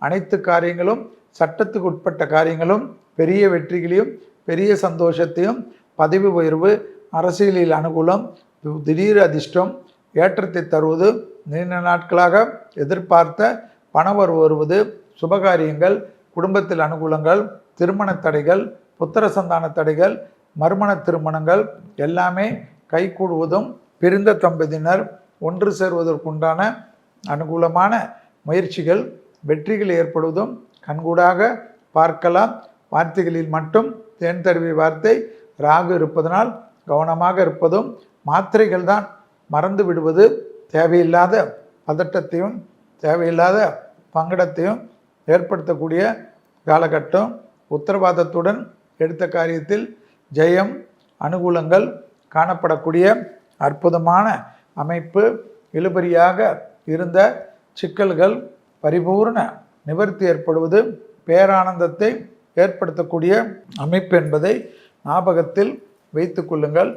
அனைத்து காரியங்களும் சட்டத்துக்கு உட்பட்ட காரியங்களும் பெரிய வெற்றிகளையும் பெரிய சந்தோஷத்தையும், பதவி உயர்வு, அரசியலில் அனுகூலம், திடீர் அதிர்ஷ்டம், ஏற்றத்தை தருவது, நீண்ட நாட்களாக எதிர்பார்த்த பணவரவு வருவது, சுபகாரியங்கள், குடும்பத்தில் அனுகூலங்கள், திருமண தடைகள், புத்திர சந்தான தடைகள், மறுமண திருமணங்கள் எல்லாமே கைகூடுவதும், பிரிந்த தம்பதியினர் ஒன்று சேர்வதற்குண்டான அனுகூலமான முயற்சிகள், வெற்றிகள் ஏற்படுவதும் கண்கூடாக பார்க்கலாம். வார்த்தைகளில் மட்டும் தேன் தருவி வார்த்தை. ராகு இருப்பதனால் கவனமாக இருப்பதும், மாத்திரைகள் தான் மறந்து விடுவது, தேவையில்லாத பதட்டத்தையும் தேவையில்லாத பங்கடத்தையும் ஏற்படுத்தக்கூடிய காலகட்டம். உத்தரவாதத்துடன் எடுத்த காரியத்தில் ஜெயம், அனுகூலங்கள் காணப்படக்கூடிய அற்புதமான அமைப்பு. இழுபறியாக இருந்த சிக்கல்கள் பரிபூர்ண நிவர்த்தி ஏற்படுவது, பேரானந்தத்தை ஏற்படுத்தக்கூடிய அமைப்பு என்பதை ஞாபகத்தில் வைத்து கொள்ளுங்கள்.